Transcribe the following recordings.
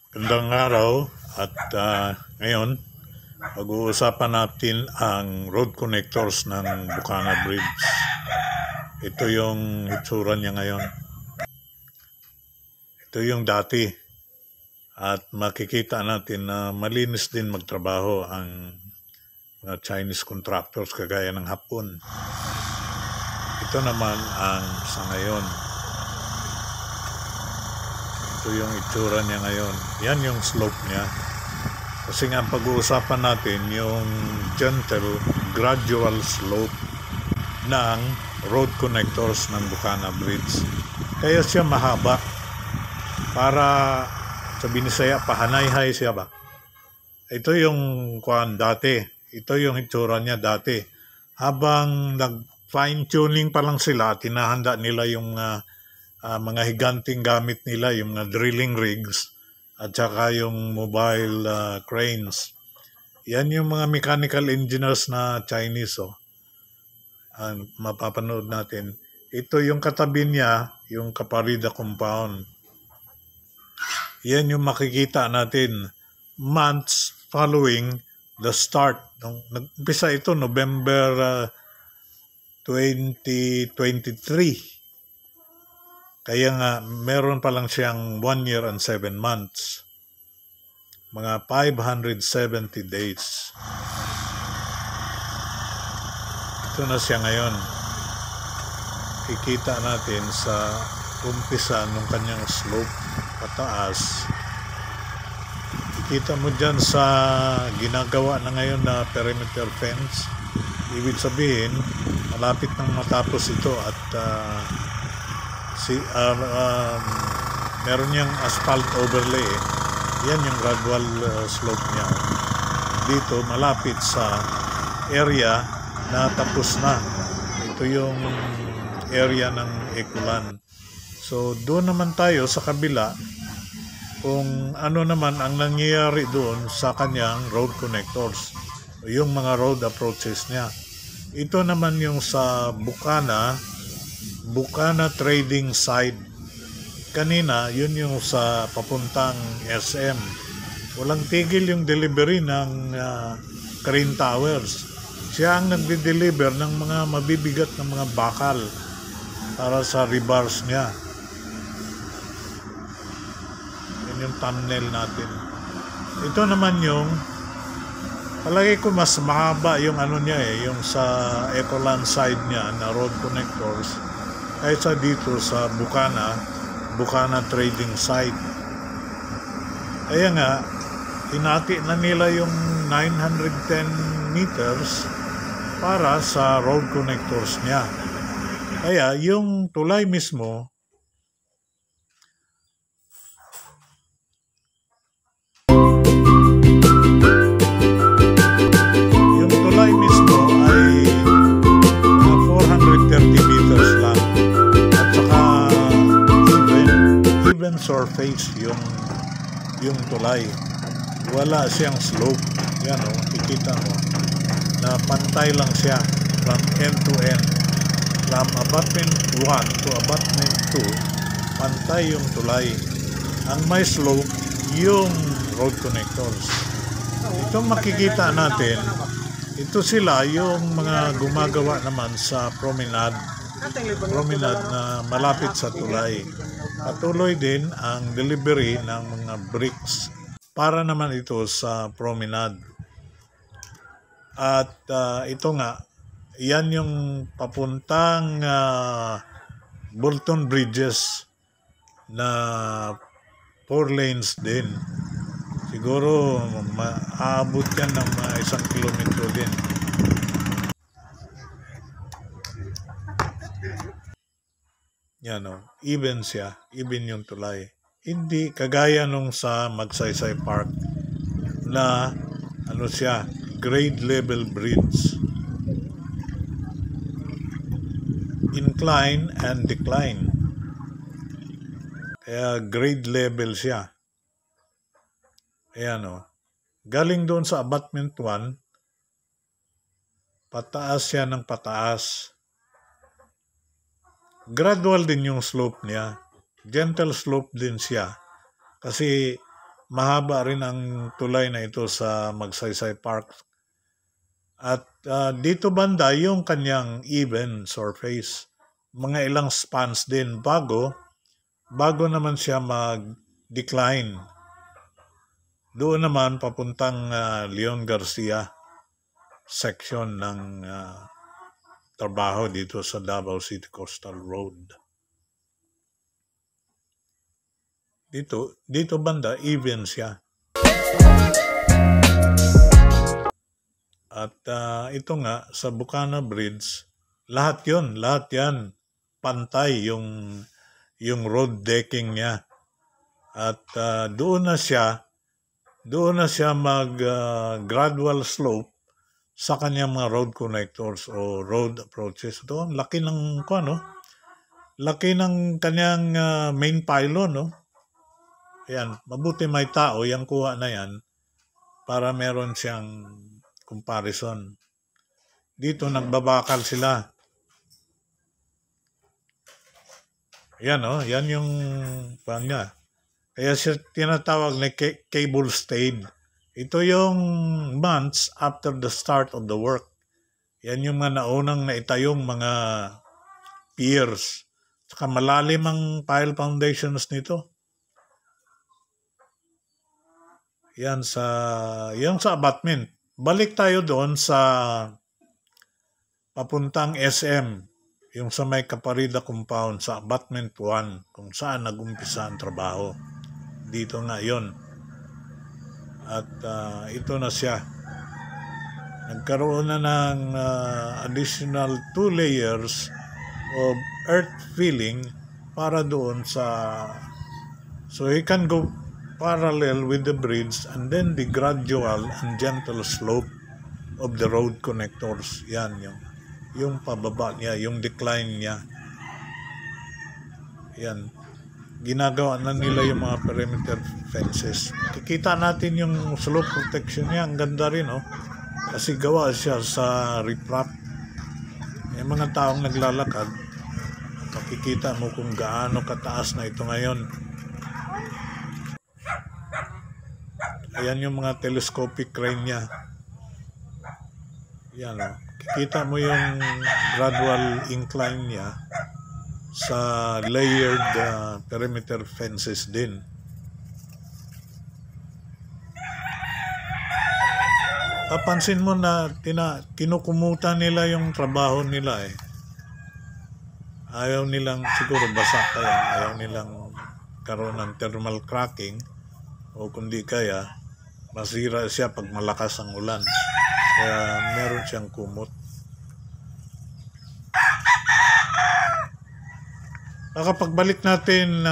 Gandang araw at ngayon pag-uusapan natin ang road connectors ng Bukana Bridge. Ito yung itsura niya ngayon. Ito yung dati at makikita natin na malinis din magtrabaho ang mga Chinese contractors kagaya ng Hapon. Ito naman ang sa ngayon. Ito yung itsura niya ngayon. Yan yung slope niya. Kasi nga pag-uusapan natin yung gentle, gradual slope ng road connectors ng Bukana Bridge. Kaya siya mahaba. Para sa Binisaya, pahanay-hay siya ba? Ito yung dati. Ito yung itsura niya dati. Habang nag-fine tuning pa lang sila, tinahanda nila yung mga higanting gamit nila, yung drilling rigs at saka yung mobile cranes. Yan yung mga mechanical engineers na Chinese. Mapapanood natin. Ito yung katabi niya, yung Caparida Compound. Yan yung makikita natin months following the start. Nag-umpisa ito November 2023. Kaya nga, meron pa lang siyang 1 year and 7 months. Mga 570 days. Ito na siya ngayon. Kikita natin sa umpisa ng kanyang slope pataas. Kikita mo dyan sa ginagawa na ngayon na perimeter fence. Ibig sabihin, malapit nang matapos ito at meron niyang asphalt overlay. Yan yung gradual slope niya. Dito malapit sa area na tapos na. Ito yung area ng Eculan. So doon naman tayo sa kabila kung ano naman ang nangyayari doon sa kanyang road connectors, yung mga road approaches niya. Ito naman yung sa Bukana Trading Side. Kanina, yun yung sa papuntang SM. Walang tigil yung delivery ng crane towers. Siya ang nagde-deliver ng mga mabibigat na mga bakal para sa rebars niya. Yun yung thumbnail natin. Ito naman yung palagi ko mas mahaba yung ano niya yung sa Ecoland side niya na road connectors kaysa dito sa Bukana Trading Site. Kaya nga, hinati na nila yung 910 meters para sa road connectors niya. Kaya yung tulay mismo, ay 430 meters lang. Surface yung tulay, wala siyang slope. Yan kikita mo na pantay lang siya from end to end, from abutment 1 to abutment 2. Pantay yung tulay. Ang may slope yung road connectors. Ito makikita natin, ito sila yung mga gumagawa naman sa promenade na malapit sa tulay. Patuloy din ang delivery ng mga bricks para naman ito sa promenade. At ito nga, yan yung papuntang Bolton Bridges na 4 lanes din. Siguro maabot yan ng 1 kilometro din. Yan even siya, even yung tulay. Hindi kagaya nung sa Magsaysay Park na siya, grade level bridge. Incline and decline. Kaya grade level siya. Ayan galing doon sa abutment 1, pataas siya ng pataas. Gradual din yung slope niya. Gentle slope din siya. Kasi mahaba rin ang tulay na ito sa Magsaysay Park. At dito banda yung kanyang even surface. Mga ilang spans din bago naman siya mag-decline. Doon naman papuntang Leon Garcia section ng trabaho dito sa Davao City Coastal Road. Dito banda, even siya. At ito nga, sa Bukana Bridge, lahat yan, pantay yung road decking niya. At doon na siya mag-gradual slope sa kanyang mga road connectors o road approaches. Ito, ang laki ng kanyang main pylon, no? Ayan, mabuti may tao, yung kuha na yan, para meron siyang comparison. Dito, nagbabakal sila. Ayan, yan yung niya. Kaya siya tinatawag na cable stayed. Ito yung months after the start of the work. Yan yung mga naunang naitayong mga piers. Saka malalim ang pile foundations nito. Yan sa abutment. Balik tayo doon sa papuntang SM. Yung sa may Caparida compound sa abutment 1 kung saan nag-umpisa ang trabaho. Dito nga yon. At ito na siya. Nagkaroon na ng additional 2 layers of earth filling para doon so he can go parallel with the bridge and then the gradual and gentle slope of the road connectors. Yan yung pababa niya, yung decline niya. Yan. Ginagawa na nila yung mga perimeter fences. Kikita natin yung slope protection niya. Ang ganda rin, kasi gawa siya sa riprap. Yung mga taong naglalakad, makikita mo kung gaano kataas na ito ngayon. Ayan yung mga telescopic crane niya. Yan, kikita mo yung gradual incline niya sa layered perimeter fences din. Papansin mo na kinukumuta nila yung trabaho nila eh. Ayaw nilang, siguro basa kaya, ayaw nilang karoon ng thermal cracking o kundi kaya masira siya pag malakas ang ulan. Kaya meron siyang kumot. Pagbalik natin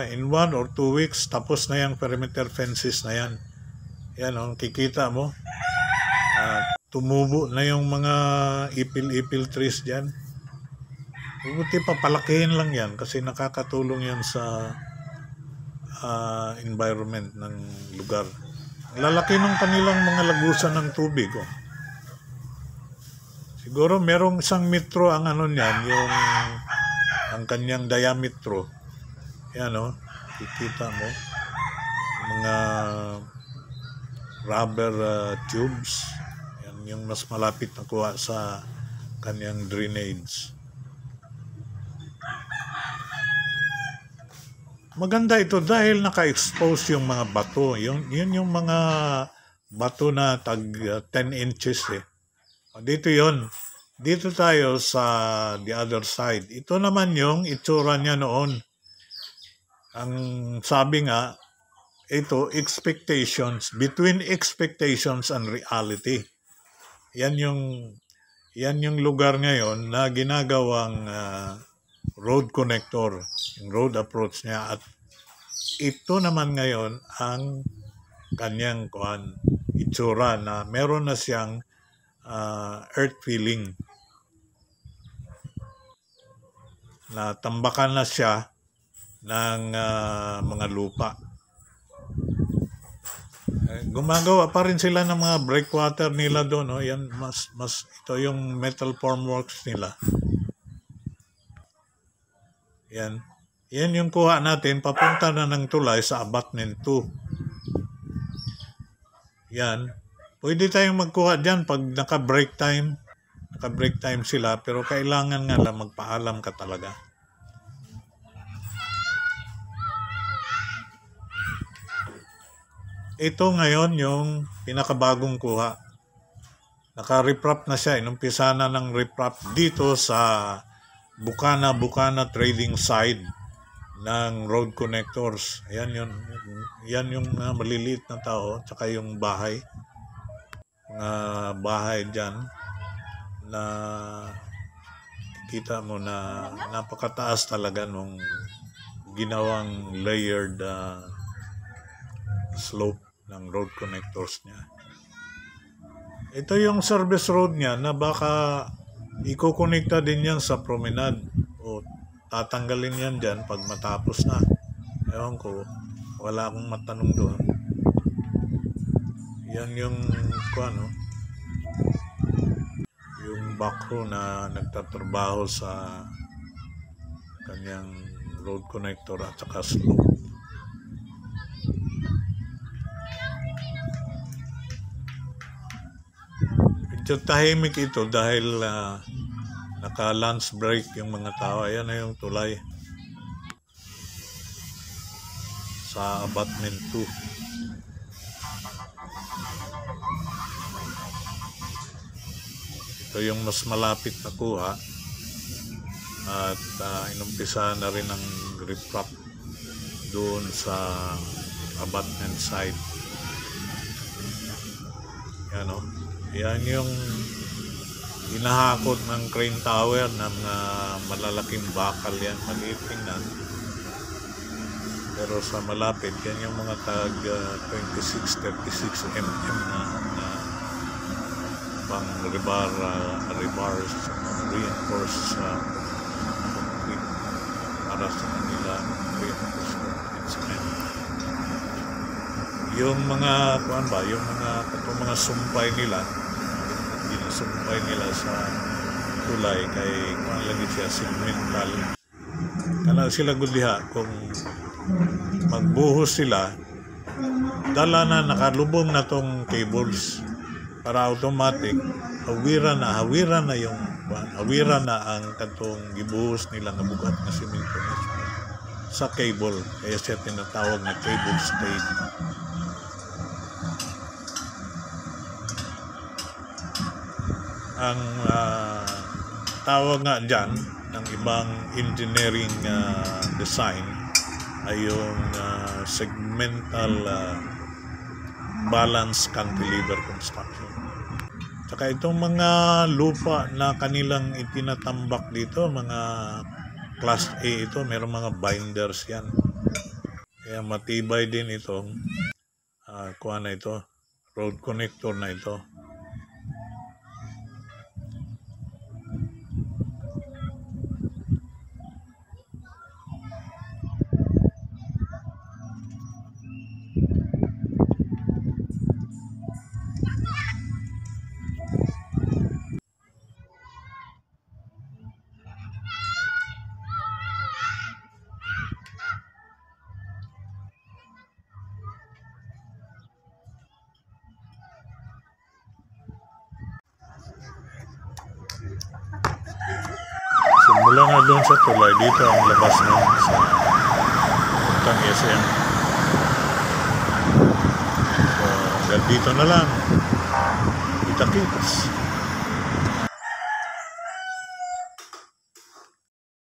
in 1 or 2 weeks, tapos na yung perimeter fences na yan. Yan, kikita mo. Tumubo na yung mga ipil-ipil trees dyan. Buti pa, palakihin lang yan kasi nakakatulong yan sa environment ng lugar. Lalaki ng kanilang mga lagusan ng tubig. Siguro merong 1 metro ang niyan, ang kanyang diametro. Yan, kikita mo mga rubber tubes. Yan yung mas malapit na kuha sa kanyang drainage. Maganda ito dahil naka-expose yung mga bato. Yun yung mga bato na tag 10 inches eh. Dito yon. Dito tayo sa the other side. Ito naman yung itsura niya noon. Ang sabi nga, ito, between expectations and reality. Yan yung lugar ngayon na ginagawang road connector, yung road approach niya. At ito naman ngayon ang kanyang itsura na meron na siyang earth filling. Na tambakan na siya ng mga lupa. Gumagawa pa rin sila ng mga breakwater nila doon. Yan, ito yung metal formworks nila. Yan yung kuha natin, papunta na ng tulay sa abutment 2. Yan. Pwede tayong magkuha dyan pag naka-break time. Naka-break time sila, pero kailangan nga lang magpaalam ka talaga. Ito ngayon yung pinakabagong kuha. Naka-reprop na siya. Inumpisa na ng reprop dito sa Bukana trading side ng road connectors. Ayan yun. Yan yung maliliit na tao, tsaka yung bahay. Bahay dyan na kita mo na napakataas talaga nung ginawang layered slope ng road connectors niya. Ito yung service road niya na baka ikukonekta din yan sa promenade o tatanggalin yan dyan pag matapos na. Ewan ko, wala akong matanong doon. Yan yung yung backhoe na nagtatrabaho sa kanyang road connector at saka slope. Medyo tahimik ito dahil naka-lunch break yung mga tao. Ayan na yung tulay sa abutment 2. Ito yung mas malapit na kuha at inumpisa na rin ang reprop doon sa abutment side. Yan o. Yan yung hinahakot ng crane tower ng malalaking bakal yan. Maliit tingnan. Pero sa malapit, yan yung mga tag 26-36 mm na pang rebars reinforced concrete para sa kanila reinforced concrete cement. Yung mga yung mga sumpay nila, sumpay nila sa tulay kay lagi siya segmental. Kana sila gudiha kung magbuhos sila, dala na nakalubong na tong cables para automatic hawira na yung hawira na ang katong gibuhos nila nga bugat na semento sa cable, kaya siya tinatawag na cable stayed. Ang tawag nga dyan ng ibang engineering design ay yung segmental balance cantilever construction. Saka itong mga lupa na kanilang itinatambak dito, mga class A ito, mayroong mga binders yan. Kaya matibay din itong road connector na ito. Simula na doon sa tulay, dito ang labas na sa puntang SM. So, hanggang dito na lang. Kita-kits.